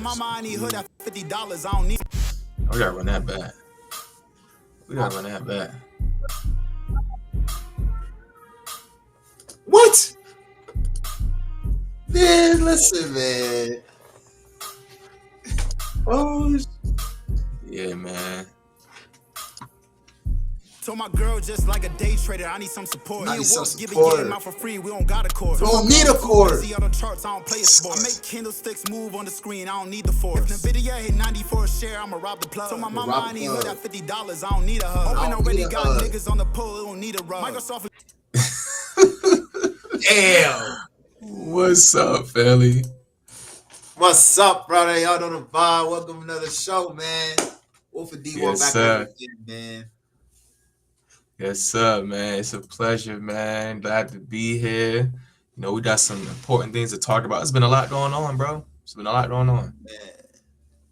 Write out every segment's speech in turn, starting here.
mama I need hood at $50. I don't need. We gotta run that back. We gotta run that back. What? Man, listen, man. Oh, Yeah, man. Told my girl just like a day trader, I need some support. I need some Give a support. game out for free, we don't got a court. We don't need a court. See other charts, I don't play a sport. I make candlesticks move on the screen, I don't need the force. If NVIDIA hit 90 for a share, I'ma rob the plug. Told my mama rob I the need plug. hood at $50, I don't need a hug. Open don't already need a got hug. niggas on the pole, it don't need a rug. Microsoft damn. What's up, Felly? What's up, brother? Y'all know the vibe. Welcome to another show, man. Wolf and D1 Yes, back sir. on again, man. Yes, sir, man. It's a pleasure, man. Glad to be here. You know, we got some important things to talk about. It's been a lot going on, bro. It's been a lot going on. Man,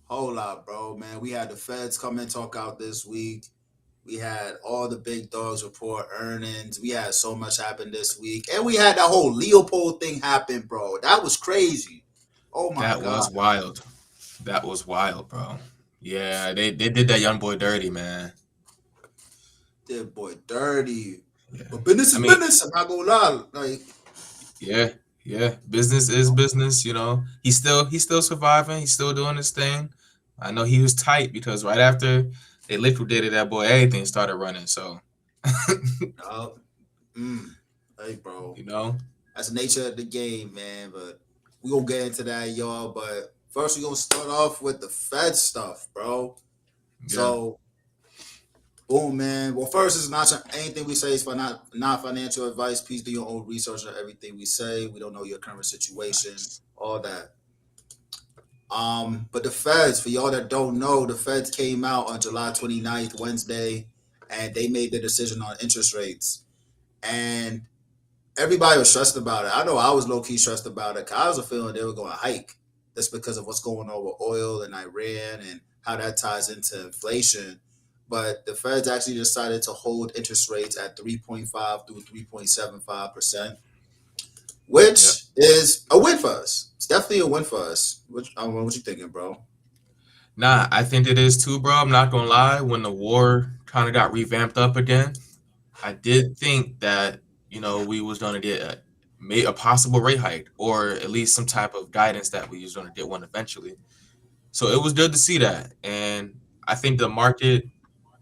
whole lot, bro, man. We had the feds come and talk out this week. We had all the big dogs report earnings. We had so much happen this week. And we had that whole Leopold thing happen, bro. That was crazy. Oh, my That God. was wild. That was wild, bro. Yeah, they did that young boy dirty, man. That boy dirty. Yeah. But business is I mean- business. I'm not going to lie. Like, Yeah. Business is business, you know. He's still surviving. He's still doing his thing. I know he was tight because right after they liquidated that boy, everything started running. So, hey, bro. you know. That's the nature of the game, man. But we gonna get into that, y'all. But first, we gonna start off with the Fed stuff, bro. Yeah. So, boom, man. Well, first, it's not anything we say is for not financial advice. Please do your own research on everything we say. We don't know your current situation, all that. But the Feds, for y'all that don't know, the Feds came out on July 29th, Wednesday, and they made the decision on interest rates. And everybody was stressed about it. I know I was low-key stressed about it, because I was a feeling they were going to hike. That's because of what's going on with oil and Iran and how that ties into inflation. But the Feds actually decided to hold interest rates at 3.5 through 3.75%, which is a win for us. It's definitely a win for us. I don't know what you thinking, bro. Nah, I think it is too, bro. I'm not gonna lie. When the war kind of got revamped up again, I did think that, you know, we was gonna get a possible rate hike, or at least some type of guidance that we was gonna get one eventually. So it was good to see that, and I think the market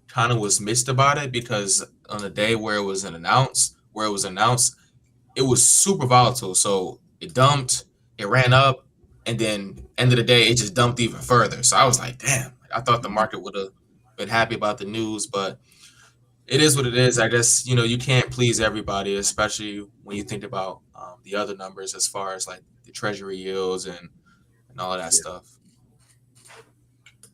kind of was mixed about it because on the day where it was announced, it was super volatile. So it dumped, it ran up, and then end of the day, it just dumped even further. So I was like, damn, I thought the market would have been happy about the news, but it is what it is. I guess, you know, you can't please everybody, especially when you think about the other numbers as far as like the treasury yields and all of that stuff.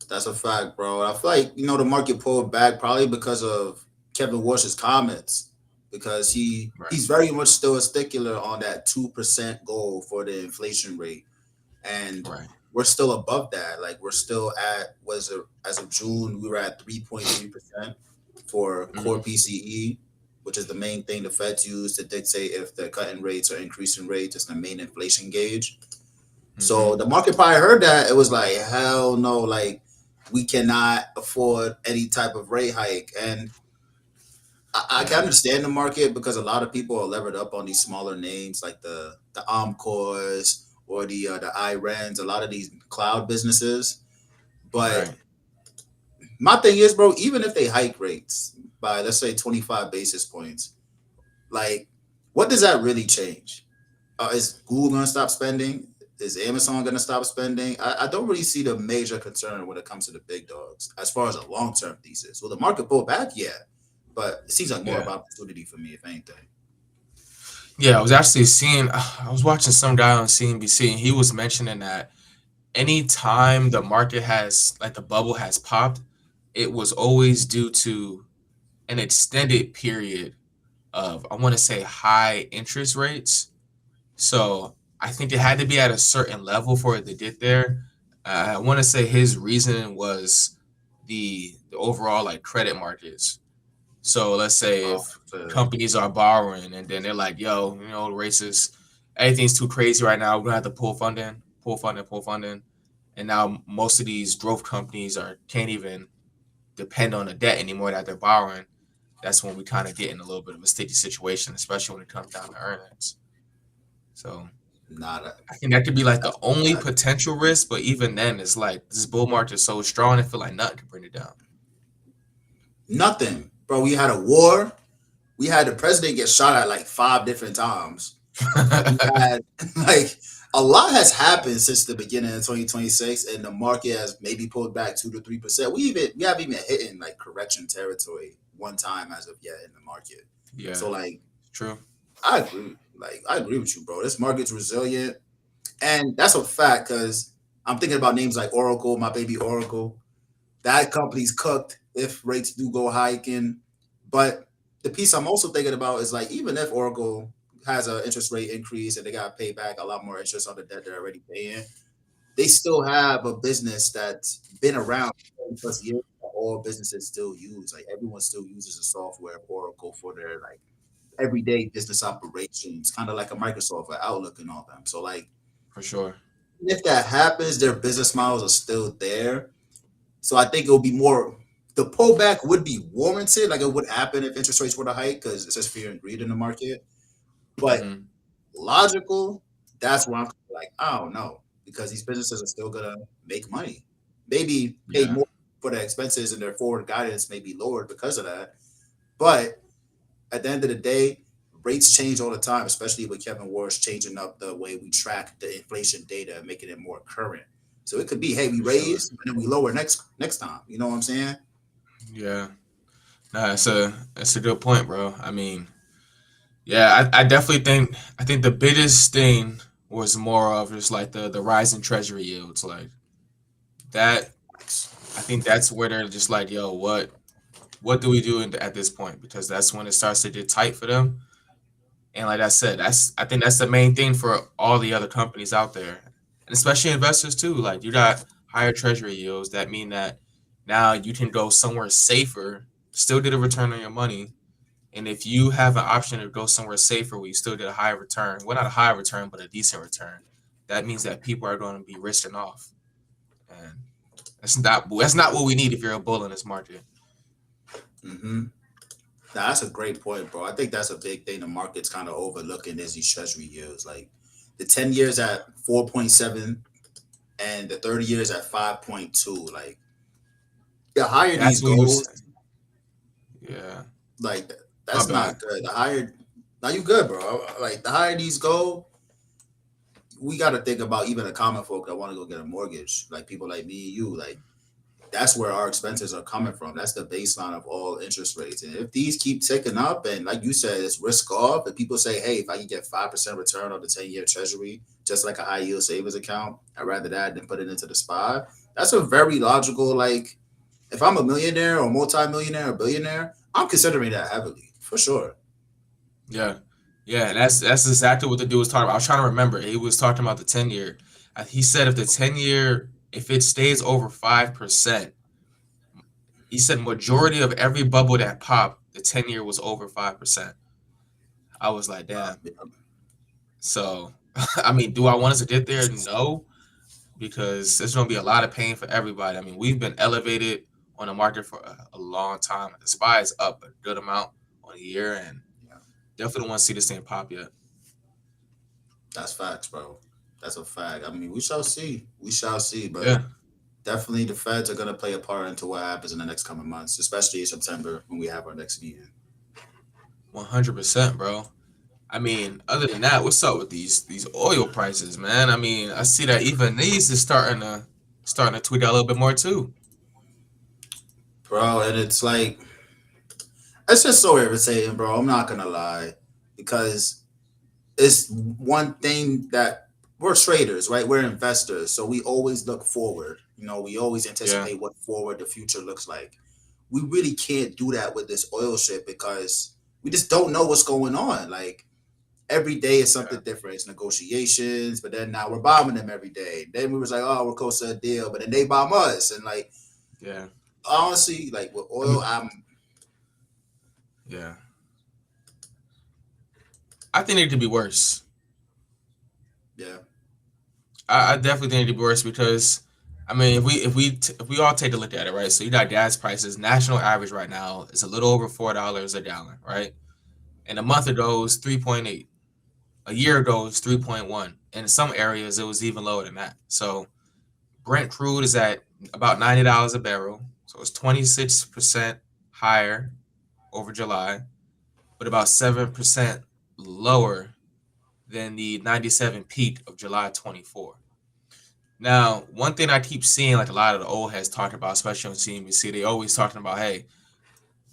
That's a fact, bro. I feel like, you know, the market pulled back probably because of Kevin Walsh's comments, because he's very much still a stickler on that 2% goal for the inflation rate. And we're still above that. Like, we're still at, as of June, we were at 3.3% for core PCE, which is the main thing the Feds use to dictate if they're cutting rates or increasing rates. It's the main inflation gauge. So the market probably heard that. It was like, hell no, like, we cannot afford any type of rate hike. And I can understand the market because a lot of people are levered up on these smaller names like the Amcors or the IRENs, a lot of these cloud businesses. But my thing is, bro, even if they hike rates by, let's say, 25 basis points, like, what does that really change? Is Google going to stop spending? Is Amazon going to stop spending? I don't really see the major concern when it comes to the big dogs as far as a long-term thesis. Will the market pull back? Yeah. But it seems like more of opportunity for me, if anything. Yeah, I was watching some guy on CNBC, and he was mentioning that anytime the market has, like the bubble has popped, it was always due to an extended period of, I want to say, high interest rates. So I think it had to be at a certain level for it to get there. I want to say his reason was the overall like credit markets. So let's say if companies are borrowing and then they're like, yo, you know, everything's too crazy right now. We're gonna have to pull funding. and now most of these growth companies can't even depend on the debt anymore that they're borrowing. That's when we kind of get in a little bit of a sticky situation, especially when it comes down to earnings. So Not a, I think that could be like the that's only that, potential risk, but even then, it's like this bull market is so strong, I feel like nothing can bring it down. nothing, bro. We had a war. We had the president get shot at like 5 different times. We had like a lot has happened since the beginning of 2026, and the market has maybe pulled back 2 to 3%. We haven't even hit in like correction territory one time as of yet in the market. Yeah, So like true. I agree. Like I agree with you, bro. This market's resilient, and that's a fact because I'm thinking about names like Oracle, my baby Oracle. That company's cooked if rates do go hiking. But the piece I'm also thinking about is like even if Oracle has an interest rate increase and they got to pay back a lot more interest on the debt they're already paying, they still have a business that's been around for 30 plus years. That all businesses still use. Like everyone still uses the software of Oracle for their like everyday business operations, kind of like a Microsoft or Outlook and all them. So like For sure. if that happens, their business models are still there. So I think it will be more. The pullback would be warranted, like it would happen if interest rates were to hike, because it's just fear and greed in the market. But Hmm. logical, that's where I'm like, I don't know, because these businesses are still gonna make money, maybe pay Yeah, more for the expenses, and their forward guidance may be lowered because of that. But at the end of the day, rates change all the time, especially with Kevin Warsh changing up the way we track the inflation data, making it more current. So it could be, hey, we for sure. raise and then we lower next time. You know what I'm saying? Yeah. Nah, it's a good point, bro. I mean, yeah, I definitely think the biggest thing was more of just like the rise in treasury yields. Like that I think that's where they're just like, yo, what do we do at this point? Because that's when it starts to get tight for them. And like I said, I think that's the main thing for all the other companies out there, and especially investors too. Like you got higher treasury yields that mean that now you can go somewhere safer, still get a return on your money. And if you have an option to go somewhere safer where you still get a higher return, well, not a high return, but a decent return, that means that people are going to be risking off, and that's not what we need if you're a bull in this market. Mm-hmm. That's a great point, bro. I think that's a big thing the market's kind of overlooking is these treasury yields. Like the 10 years at 4.7 and the 30 years at 5.2. Like the higher these That's when you, goes, yeah, like my that's bad. not good. The higher, now you good, bro. Like the higher these go, we got to think about even the common folk that want to go get a mortgage, like people like me and you. Like that's where our expenses are coming from. That's the baseline of all interest rates. And if these keep ticking up, and like you said, it's risk off, and people say, hey, if I can get 5% return on the 10-year treasury, just like a high yield savings account, I'd rather that than put it into the SPY. That's a very logical, like, if I'm a millionaire or multi-millionaire or billionaire, I'm considering that heavily, for sure. Yeah, yeah, that's exactly what the dude was talking about. I was trying to remember. He was talking about the 10 year. He said if the 10 year, if it stays over 5%, he said majority of every bubble that popped, the 10 year was over 5%. I was like, damn. Uh, So, I mean, do I want us to get there? No, because there's gonna be a lot of pain for everybody. I mean, we've been elevated on the market for a long time. The SPY is up a good amount on a year, and yeah, definitely don't want to see this thing pop yet. that's facts, bro. That's a fact. I mean, we shall see. We shall see, but Yeah. definitely the Feds are going to play a part into what happens in the next coming months, especially in September when we have our next meeting. 100%, bro. I mean, other than that, what's up with these oil prices, man? I mean, I see that even these is starting to tweak out a little bit more too. Bro, and it's like, it's just so irritating, bro. I'm not going to lie, because it's one thing that we're traders, right? We're investors. So we always look forward. You know, we always Yeah, anticipate what forward the future looks like. We really can't do that with this oil shit because we just don't know what's going on. Like, every day is yeah, something different. It's negotiations, but then now we're bombing them every day. Then we was like, oh, we're close to a deal, but then they bomb us. And like, yeah. honestly, like with I oil, mean, yeah. I think it could be worse. yeah, I definitely think it could be worse because I mean, if we all take a look at it, right? So you got gas prices. National average right now is a little over $4 a gallon, right? And a month ago it was 3.8. A year ago it was 3.1. And in some areas it was even lower than that. So Brent crude is at about $90 a barrel. So it's 26% higher over July, but about 7% lower than the 97 peak of July 24. Now, one thing I keep seeing, like a lot of the old heads talking about, especially on CNBC, they always talking about, hey,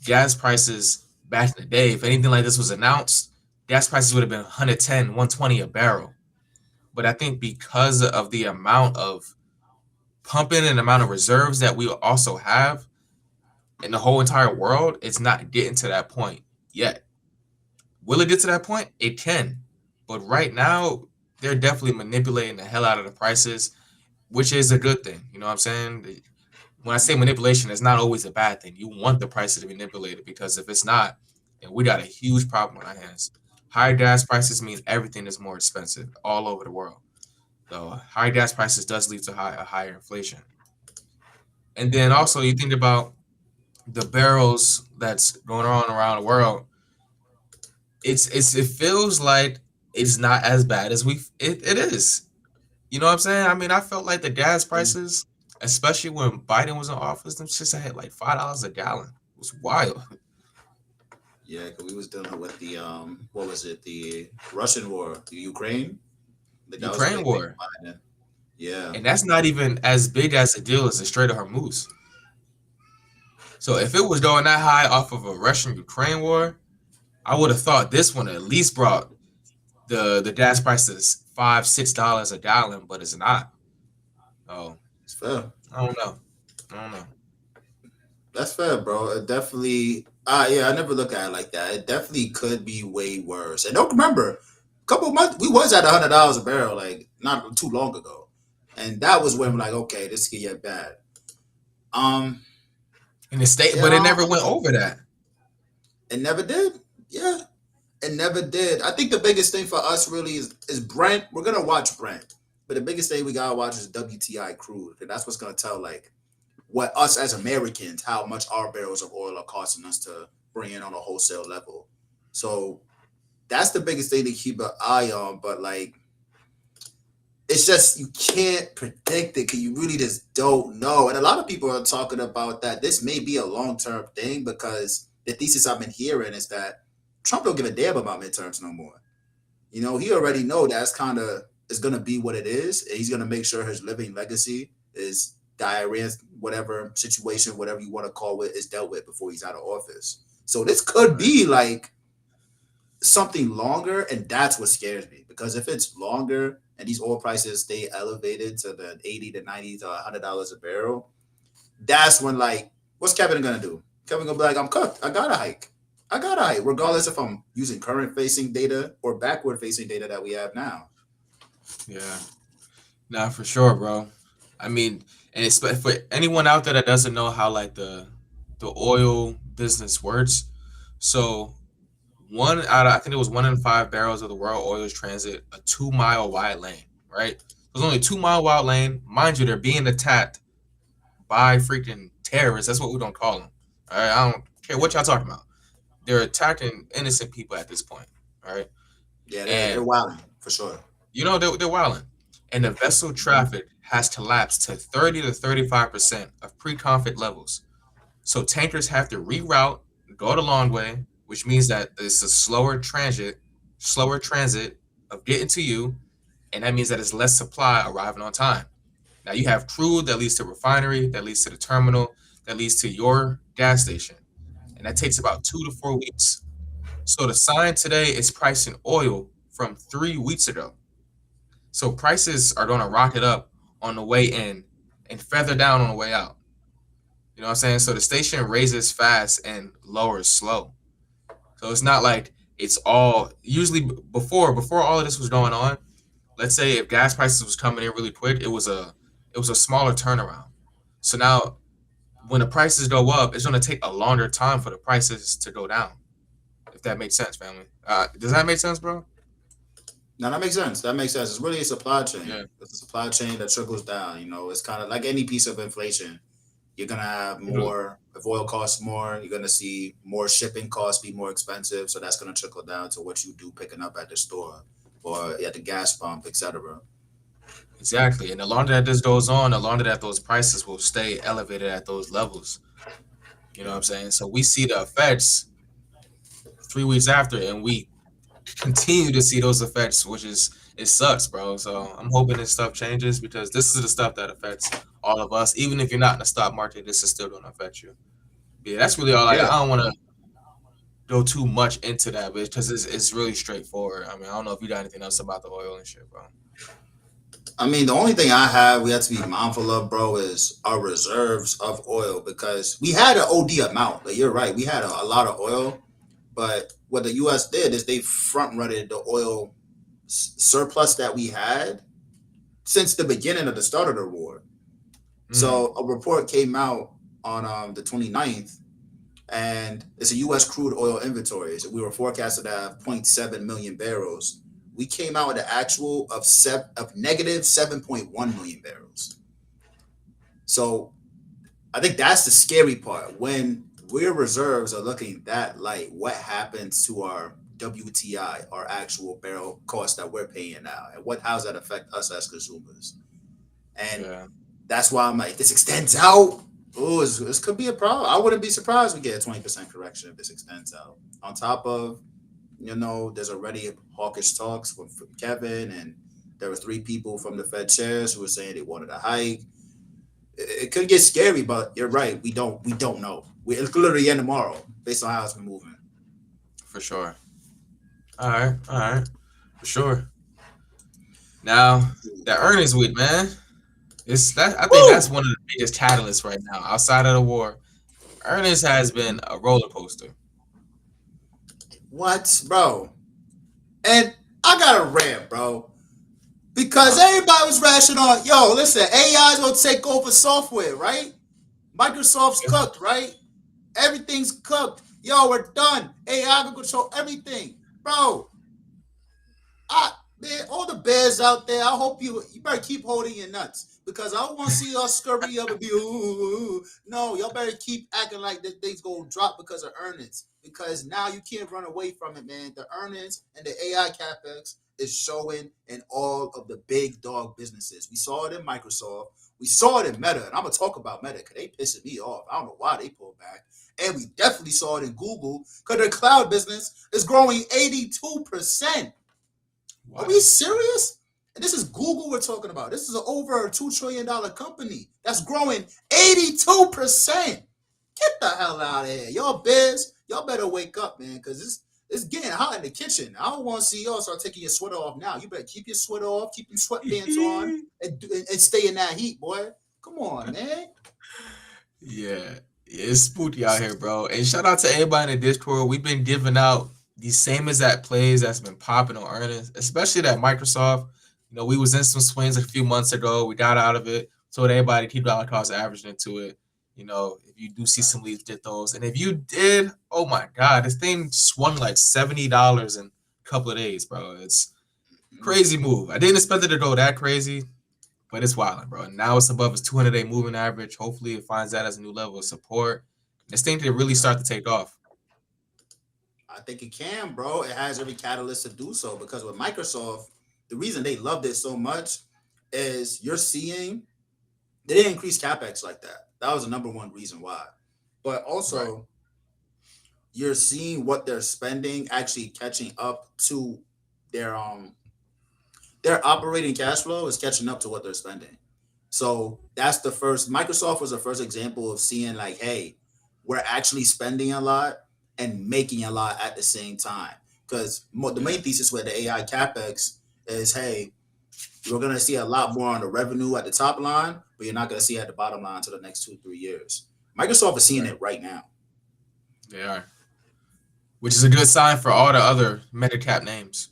gas prices back in the day, if anything like this was announced, gas prices would have been 110, 120 a barrel. But I think because of the amount of pumping and amount of reserves that we also have in the whole entire world, it's not getting to that point yet. Will it get to that point? It can. But right now, they're definitely manipulating the hell out of the prices, which is a good thing. You know what I'm saying? When I say manipulation, it's not always a bad thing. You want the prices to be manipulated because if it's not, then we got a huge problem on our hands. Higher gas prices means everything is more expensive all over the world. So higher gas prices does lead to a higher inflation. And then also you think about the barrels that's going on around the world. It feels like it's not as bad as it is. You know what I'm saying? I mean, I felt like the gas prices, especially when Biden was in office, them shits had like $5 a gallon. It was wild. Yeah, because we was dealing with the what was it? The Russian war, the Ukraine. That was a Ukraine big thing war. for Biden. Yeah, And that's not even as big as a deal as the Strait of Hormuz. So if it was going that high off of a Russian Ukraine war, I would have thought this one at least brought the gas prices $5-6 a gallon, but it's not. Oh, it's fair. I don't know. I don't know. That's fair, bro. It definitely. Yeah, I never look at it like that. It definitely could be way worse. And don't remember, a couple of months we was at $100 a barrel, like not too long ago, and that was when we're like, okay, this could get bad. In the state, Yeah, but it never went over that. it never did. Yeah, it never did. I think the biggest thing for us really is Brent. We're gonna watch Brent, but the biggest thing we gotta watch is WTI crude, and that's what's gonna tell like what us as Americans, how much our barrels of oil are costing us to bring in on a wholesale level. So that's the biggest thing to keep an eye on. But like, it's just you can't predict it because you really just don't know. And a lot of people are talking about that this may be a long-term thing because the thesis I've been hearing is that Trump don't give a damn about midterms no more. You know, he already know that's kind of is going to be what it is. And he's going to make sure his living legacy is diarrhea, whatever situation, whatever you want to call it, is dealt with before he's out of office. So this could be like something longer, and that's what scares me. Because if it's longer and these oil prices stay elevated to the 80 to 90 to $100 a barrel, that's when like, what's Kevin gonna do? Kevin gonna be like, I'm cooked. I gotta hike, regardless if I'm using current facing data or backward facing data that we have now. Yeah, nah, for sure, bro. I mean, and it's for anyone out there that doesn't know how like the oil business works. So I think it was 1 in 5 barrels of the world oil transit a 2 mile wide lane, right? There's only a 2 mile wide lane, mind you. They're being attacked by freaking terrorists. That's what we don't call them. All right, I don't care what y'all talking about. They're attacking innocent people at this point. All right, Yeah, they're and wilding for sure. you know they're wilding, and the vessel traffic has collapsed to 30 to 35% of pre-conflict levels. So tankers have to reroute, go the long way, which means that it's a slower transit of getting to you, and that means that it's less supply arriving on time. Now you have crude that leads to refinery, that leads to the terminal, that leads to your gas station, and that takes about 2 to 4 weeks. So the sign today is pricing oil from 3 weeks ago. So prices are going to rocket up on the way in and feather down on the way out. You know what I'm saying? So the station raises fast and lowers slow. So it's not like it's all usually before all of this was going on. Let's say if gas prices was coming in really quick, it was a smaller turnaround. So now when the prices go up, it's going to take a longer time for the prices to go down. If that makes sense, family. Does that make sense, bro? No, that makes sense. That makes sense. It's really a supply chain. Yeah. It's a supply chain that trickles down. It's kind of like any piece of inflation. You're gonna have more if oil costs more. You're gonna see more shipping costs be more expensive. So that's gonna trickle down to what you do picking up at the store or at the gas pump, etc. Exactly. And the longer that this goes on, the longer that those prices will stay elevated at those levels. You know what I'm saying? So we see the effects 3 weeks after, and we continue to see those effects, which is it sucks, bro. So I'm hoping this stuff changes because this is the stuff that affects all of us. Even if you're not in the stock market, this is still going to affect you. Yeah, that's really all. I don't want to go too much into that, but because it's really straightforward. I mean, I don't know if you got anything else about the oil and shit, bro. I mean, the only thing we have to be mindful of, bro, is our reserves of oil because we had an OD amount. Like, you're right. We had a lot of oil, but what the U.S. did is they front-runted the oil surplus that we had since the beginning of the start of the war. So a report came out on the 29th, and it's a U.S. crude oil inventory. So we were forecasted to have 0.7 million barrels. We came out with an actual of negative 7.1 million barrels. So I think that's the scary part. When our reserves are looking that light, what happens to our WTI, our actual barrel cost that we're paying now? And how does that affect us as consumers? And that's why I'm like, this extends out. Oh, this could be a problem. I wouldn't be surprised we get a 20% correction if this extends out. On top of, there's already hawkish talks from Kevin, and there were 3 people from the Fed chairs who were saying they wanted a hike. It could get scary, but you're right. We don't know. It's literally end tomorrow based on how it's been moving. For sure. All right. For sure. Now, the earnings week, man. I think that's one of the biggest catalysts right now outside of the war. Earnings has been a roller coaster. What, bro? And I got a rant, bro, because everybody was rationing on. Yo, listen, AI is gonna take over software, right? Microsoft's cooked, right? Everything's cooked. Yo, we're done. AI gonna control everything, bro. Man, all the bears out there, I hope you better keep holding your nuts because I don't want to see y'all scurry up and be, ooh. No, y'all better keep acting like this thing's going to drop because of earnings because now you can't run away from it, man. The earnings and the AI CapEx is showing in all of the big dog businesses. We saw it in Microsoft. We saw it in Meta, and I'm going to talk about Meta because they pissing me off. I don't know why they pulled back. And we definitely saw it in Google because their cloud business is growing 82%. Wow. Are we serious? And this is Google we're talking about. This is an over $2 trillion company that's growing 82%. Get the hell out of here. Y'all bears, y'all better wake up, man, because it's getting hot in the kitchen. I don't want to see y'all start taking your sweater off now. You better keep your sweater off, keep your sweatpants on, and stay in that heat, boy. Come on, man. Yeah, it's spooky out here, bro. And shout out to everybody in the Discord. We've been giving out these same exact plays that's been popping on earnings, especially that Microsoft. We was in some swings a few months ago. We got out of it. Told everybody keep dollar cost averaging into it. If you do see some leads, get those. And if you did, oh my God, this thing swung like $70 in a couple of days, bro. It's a crazy move. I didn't expect it to go that crazy, but it's wild, bro. And now it's above its 200-day moving average. Hopefully it finds that as a new level of support. This thing could really start to take off. I think it can, bro. It has every catalyst to do so because with Microsoft, the reason they loved it so much is you're seeing they didn't increase CapEx like that. That was the number one reason why. But also, you're seeing what they're spending actually catching up to their operating cash flow is catching up to what they're spending. So that's the first. Microsoft was the first example of seeing like, hey, we're actually spending a lot and making a lot at the same time. Because the main thesis with the AI CapEx is, hey, you're going to see a lot more on the revenue at the top line, but you're not going to see it at the bottom line until the next 2-3 years. Microsoft is seeing it right now. They are. Which is a good sign for all the other meta cap names.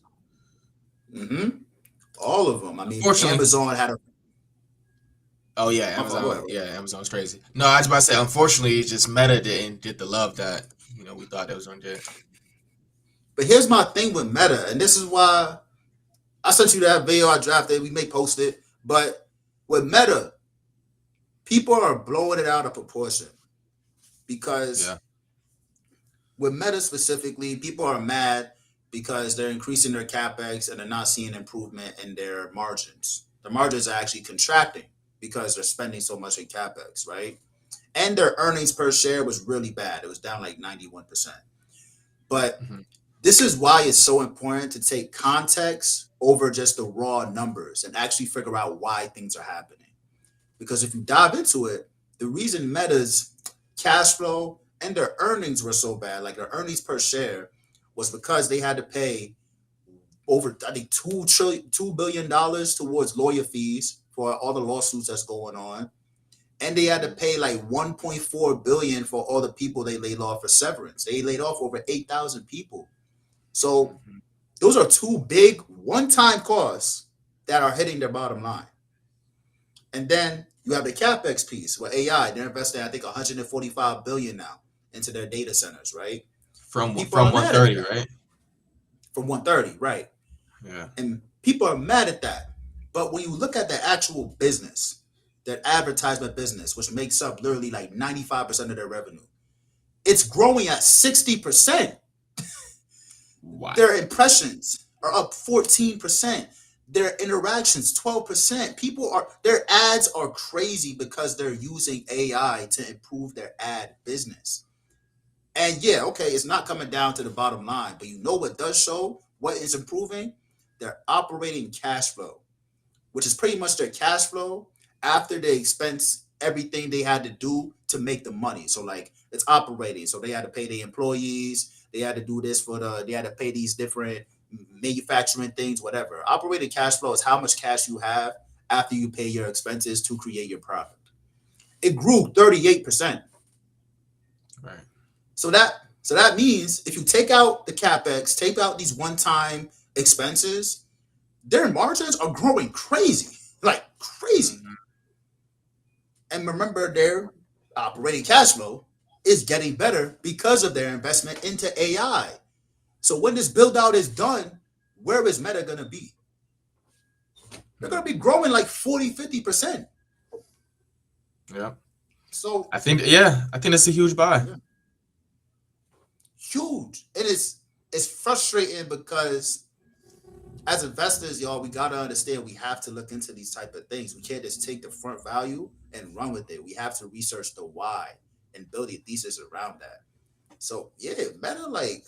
Mm-hmm. All of them. I mean, Amazon had a... Oh, yeah, Amazon. Yeah, Amazon's crazy. No, I was about to say, unfortunately, it's just Meta didn't get the love that we thought it was going to get. But here's my thing with Meta, and this is why I sent you that video I drafted. We may post it. But with Meta, people are blowing it out of proportion because with Meta specifically, people are mad because they're increasing their capex and they're not seeing improvement in their margins. The margins are actually contracting because they're spending so much in capex, right? And their earnings per share was really bad. It was down like 91%. But this is why it's so important to take context over just the raw numbers and actually figure out why things are happening. Because if you dive into it, the reason Meta's cash flow and their earnings were so bad, like their earnings per share, was because they had to pay over, I think, $2 billion towards lawyer fees for all the lawsuits that's going on. And they had to pay like $1.4 billion for all the people they laid off for severance. They laid off over 8,000 people. So those are two big one-time costs that are hitting their bottom line. And then you have the capex piece with AI. They're investing, I think, $145 billion now into their data centers, right? From 130, right? From 130, right? Yeah. And people are mad at that. But when you look at the actual business, their advertisement business, which makes up literally like 95% of their revenue, it's growing at 60%. Wow. Their impressions are up 14%. Their interactions 12%. Their ads are crazy because they're using AI to improve their ad business. And yeah, okay, it's not coming down to the bottom line, but you know what does show what is improving? Their operating cash flow, which is pretty much their cash flow after they expense everything they had to do to make the money. So like it's operating. So they had to pay the employees. They had to do this they had to pay these different manufacturing things, whatever. Operating cash flow is how much cash you have after you pay your expenses to create your product. It grew 38%. Right. So that means if you take out the capex, take out these one-time expenses, their margins are growing crazy, like crazy. And remember, their operating cash flow is getting better because of their investment into AI. So when this build out is done, where is Meta going to be? They're going to be growing like 40-50%. Yeah. So I think that's a huge buy. Yeah. Huge. It's frustrating because as investors, y'all, we got to understand we have to look into these type of things. We can't just take the front value and run with it. We have to research the why and build a thesis around that. So yeah, Meta,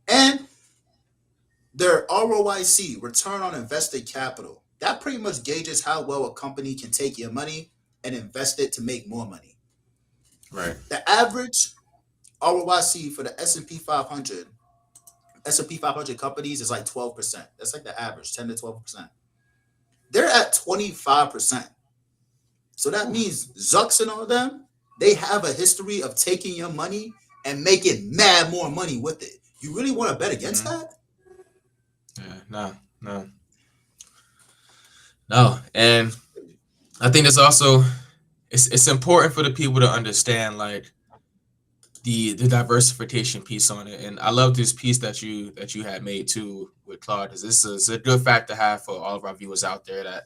and their ROIC, return on invested capital, that pretty much gauges how well a company can take your money and invest it to make more money. Right. The average ROIC for the S&P 500 companies is like 12%. That's like the average, 10 to 12%. They're at 25%. So that means Zucks and all them, they have a history of taking your money and making mad more money with it. You really want to bet against that? Yeah, no. And I think it's also it's important for the people to understand like the diversification piece on it. And I love this piece that you had made too with Claude, because this is a good fact to have for all of our viewers out there that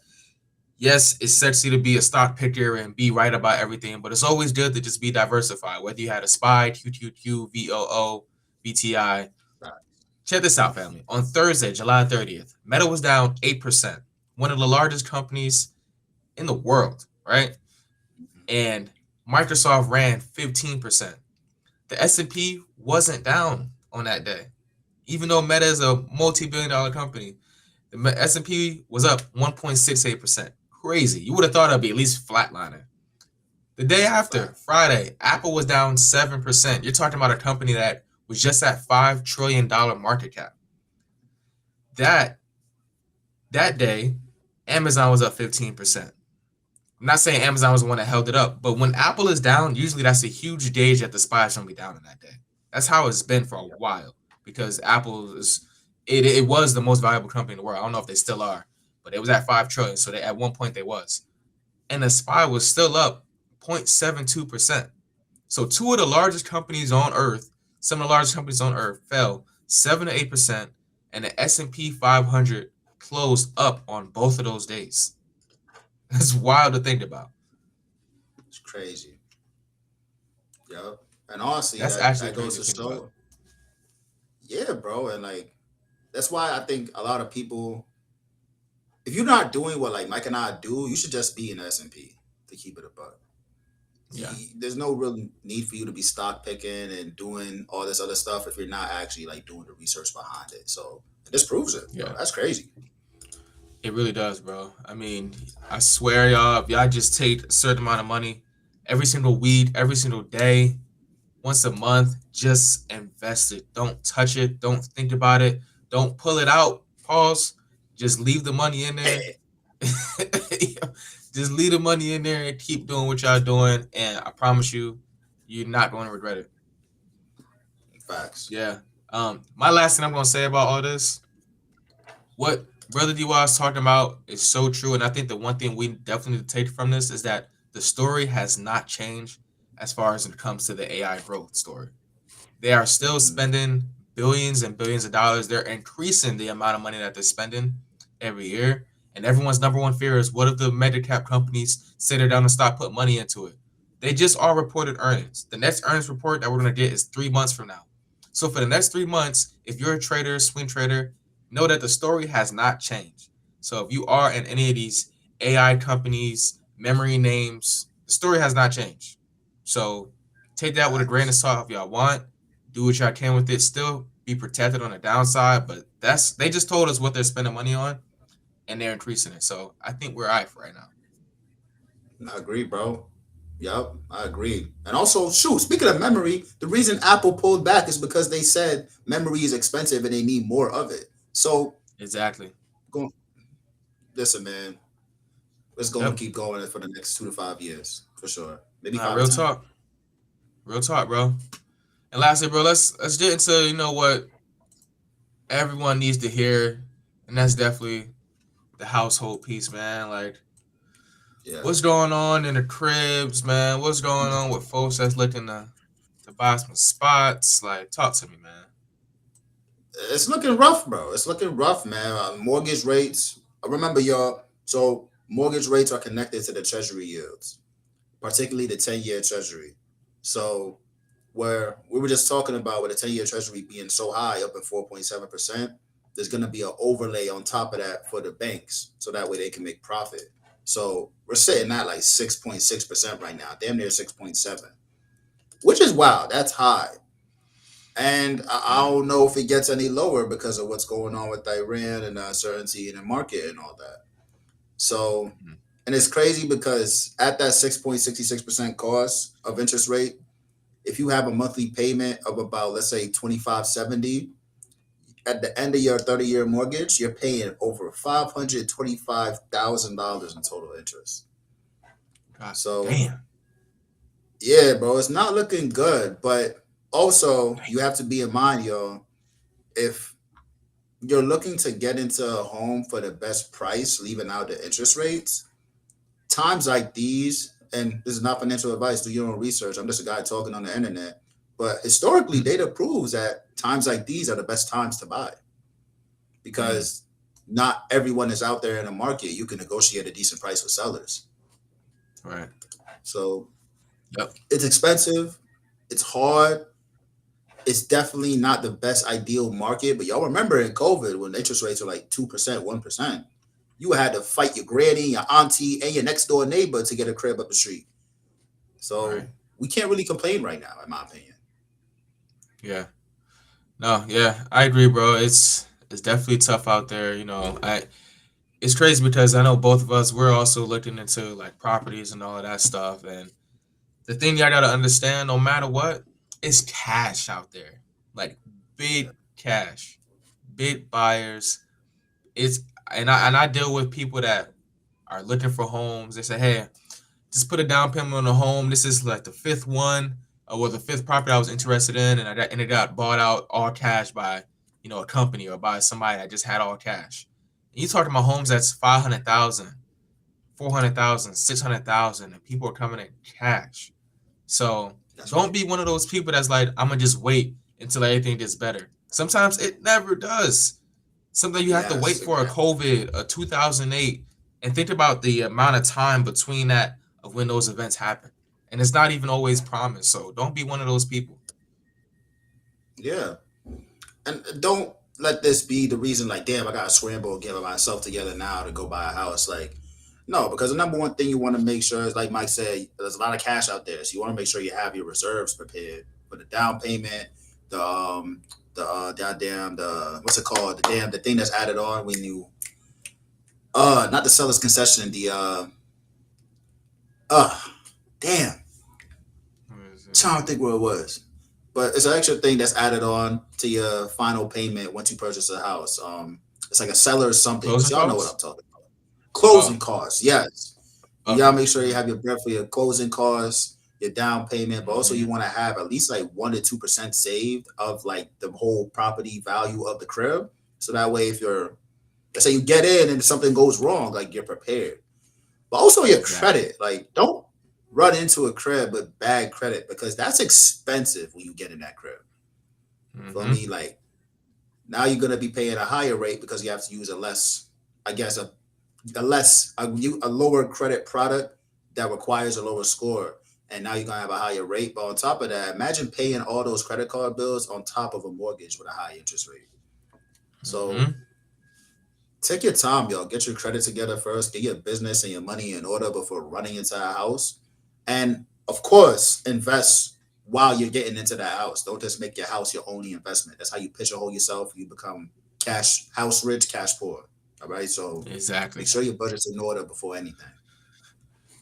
yes, it's sexy to be a stock picker and be right about everything, but it's always good to just be diversified. Whether you had a SPY, QQQ, VOO, VTI. Check this out, family. On Thursday, July 30th, Meta was down 8%, one of the largest companies in the world, right? And Microsoft ran 15%. The S&P wasn't down on that day. Even though Meta is a multi-billion-dollar company, the S&P was up 1.68%. Crazy. You would have thought it'd be at least flatlining. The day after, Friday, Apple was down 7%. You're talking about a company that was just at $5 trillion market cap. That day, Amazon was up 15%. I'm not saying Amazon was the one that held it up, but when Apple is down, usually that's a huge gauge that the SPY is going to be down in that day. That's how it's been for a while, because Apple it was the most valuable company in the world. I don't know if they still are, but it was at $5 trillion. So at one point they was. And the SPY was still up 0.72%. So two of the largest companies on earth, some of the largest companies on earth fell 7 to 8%, and the S&P 500 closed up on both of those days. That's wild to think about. It's crazy. Yep. And honestly, That's that actually that goes crazy to to think about. show, yeah, bro. And like that's why I think a lot of people, if you're not doing what like Mike and I do, you should just be in S&P to keep it a buck. Yeah. There's no real need for you to be stock picking and doing all this other stuff if you're not actually like doing the research behind it. So this proves it. Bro. Yeah. That's crazy. It really does, bro. I mean, I swear, y'all, if y'all just take a certain amount of money every single week, every single day, once a month, just invest it. Don't touch it. Don't think about it. Don't pull it out. Pause. Just leave the money in there. Just leave the money in there and keep doing what y'all doing. And I promise you, you're not going to regret it. Facts. Yeah. My last thing I'm going to say about all this, what Brother D.Y. is talking about is so true. And I think the one thing we definitely need to take from this is that the story has not changed as far as it comes to the AI growth story. They are still spending billions and billions of dollars. They're increasing the amount of money that they're spending every year. And everyone's number one fear is, what if the mega cap companies sit down and stop putting money into it? They just all reported earnings. The next earnings report that we're going to get is 3 months from now. So for the next 3 months, if you're a trader, swing trader, know that the story has not changed. So if you are in any of these AI companies, memory names, the story has not changed. So take that with a grain of salt if y'all want. Do what y'all can with it. Still be protected on the downside, but they just told us what they're spending money on, and they're increasing it. So I think we're all right for right now. I agree, bro. Yep, I agree. And also, shoot, speaking of memory, the reason Apple pulled back is because they said memory is expensive and they need more of it. So exactly. Listen, man, let's go and keep going for the next 2 to 5 years for sure. Maybe 5 real talk. Real talk, bro. And lastly, bro, let's get into what everyone needs to hear, and that's definitely the household piece, man. Like, what's going on in the cribs, man? What's going on with folks that's looking to buy some spots? Like, talk to me, man. It's looking rough, bro. It's looking rough, man. Mortgage rates. Remember, y'all. So mortgage rates are connected to the treasury yields, particularly the 10-year treasury. So where we were just talking about with the 10-year treasury being so high, up at 4.7%, there's going to be an overlay on top of that for the banks, so that way they can make profit. So we're sitting at like 6.6% right now, damn near 6.7, which is wild. That's high. And I don't know if it gets any lower because of what's going on with Iran and the uncertainty in the market and all that. So, and it's crazy because at that 6.66% cost of interest rate, if you have a monthly payment of about, let's say, $2,570, at the end of your 30-year mortgage, you're paying over $525,000 in total interest. God, so, damn. Yeah, bro, it's not looking good. But also, you have to be in mind, y'all, if you're looking to get into a home for the best price, leaving out the interest rates, times like these, and this is not financial advice, do your own research. I'm just a guy talking on the internet. But historically, data proves that times like these are the best times to buy because not everyone is out there in the market. You can negotiate a decent price with sellers. Right. So it's expensive. It's hard. It's definitely not the best ideal market. But y'all remember in COVID when interest rates were like 2%, 1%, you had to fight your granny, your auntie, and your next door neighbor to get a crib up the street. So we can't really complain right now, in my opinion. Yeah. No, yeah, I agree, bro. It's definitely tough out there. It's crazy because I know both of us, we're also looking into like properties and all of that stuff. And the thing y'all gotta understand, no matter what, it's cash out there. Like big cash, big buyers. And I deal with people that are looking for homes. They say, hey, just put a down payment on a home. This is like the fifth one. Or the fifth property I was interested in, and it got bought out all cash by, a company or by somebody that just had all cash. And you talking about homes that's 500,000, 400,000, 600,000, and people are coming in cash. So don't be one of those people that's like, I'm gonna just wait until everything gets better. Sometimes it never does. Something you have to wait Yes, for a COVID, a 2008, and think about the amount of time between that of when those events happen. And it's not even always promised. So don't be one of those people. yeah. And don't let this be the reason, like, damn, I gotta scramble and get myself together now to go buy a house. Like, no, because the number one thing you want to make sure is, like Mike said, there's a lot of cash out there, so you want to make sure you have your reserves prepared for the down payment, the goddamn, the what's it called, the thing that's added on when you not the seller's concession, the uh damn, trying to think where it was. But it's an extra thing that's added on to your final payment once you purchase a house. It's like a seller or something. Y'all know what I'm talking about. Closing costs, yes. You gotta make sure you have your bread for your closing costs, your down payment, but also you want to have at least like 1 to 2% saved of like the whole property value of the crib. So that way, if you're, let's say you get in and something goes wrong, like you're prepared. But also your credit, like don't run into a crib with bad credit because that's expensive when you get in that crib. For me, like now you're gonna be paying a higher rate because you have to use a less, I guess, a lower credit product that requires a lower score, and now you're gonna have a higher rate. But on top of that, imagine paying all those credit card bills on top of a mortgage with a high interest rate. So take your time, y'all. Get your credit together first. Get your business and your money in order before running into a house. And of course, invest while you're getting into that house. Don't just make your house your only investment. That's how you pigeonhole yourself. You become house rich, cash poor. All right. So exactly, make sure your budget's in order before anything.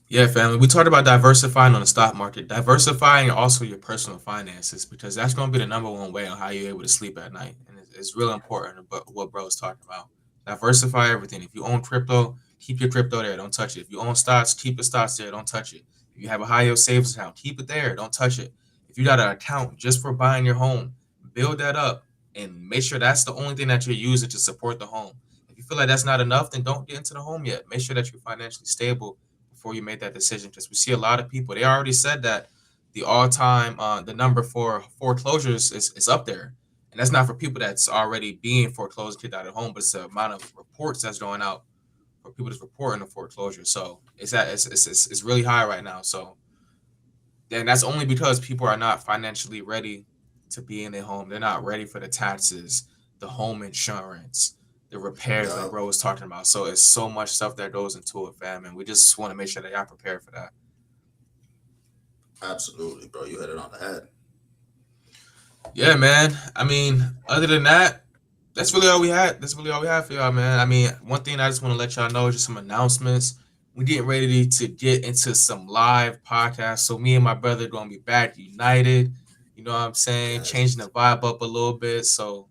Yeah, family. We talked about diversifying on the stock market, diversifying also your personal finances, because that's going to be the number one way on how you're able to sleep at night. And it's really important about what bro is talking about. Diversify everything. If you own crypto, keep your crypto there. Don't touch it. If you own stocks, keep the stocks there. Don't touch it. If you have a high yield savings account, keep it there. Don't touch it. If you got an account just for buying your home, build that up and make sure that's the only thing that you're using to support the home. If you feel like that's not enough, then don't get into the home yet. Make sure that you're financially stable before you make that decision, because we see a lot of people, they already said that the all-time the number for foreclosures is up there, and that's not for people that's already being foreclosed, kicked out of home, but it's the amount of reports that's going out for people that's reporting a foreclosure. So it's really high right now. So then that's only because people are not financially ready to be in their home. They're not ready for the taxes, the home insurance, the repairs that bro was talking about. So it's so much stuff that goes into it, fam, and we just want to make sure that y'all prepared for that. Absolutely, bro. You hit it on the head. Yeah, man. I mean, other than that, that's really all we had. That's really all we have for y'all, man. I mean, one thing I just want to let y'all know is just some announcements. We're getting ready to get into some live podcasts. So me and my brother are going to be back united. You know what I'm saying? Yes. Changing the vibe up a little bit. So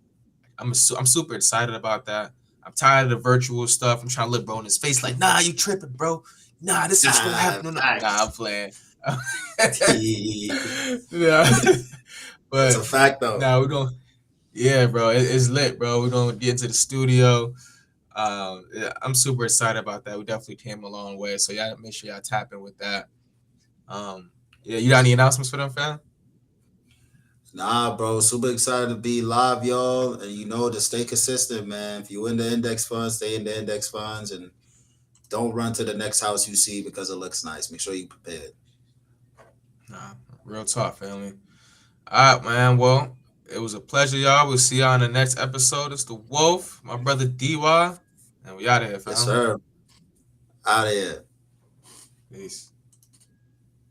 I'm super excited about that. I'm tired of the virtual stuff. I'm trying to look bro in his face like, nah, you tripping, bro. Nah, this is gonna happen. Nah, I'm playing. Yeah. But it's a fact though. Nah, we're gonna, yeah, bro. It's lit, bro. We're gonna get into the studio. I'm super excited about that. We definitely came a long way. So y'all make sure y'all tap in with that. Yeah, you got any announcements for them, fam? Nah, bro. Super excited to be live, y'all. And you know, to stay consistent, man. If you're in the index funds, stay in the index funds and don't run to the next house you see because it looks nice. Make sure you're prepared. Nah, real talk, family. All right, man. Well, it was a pleasure, y'all. We'll see y'all in the next episode. It's the Wolf, my brother DY, and we out of here, fam. Yes, sir. Out of here. Peace.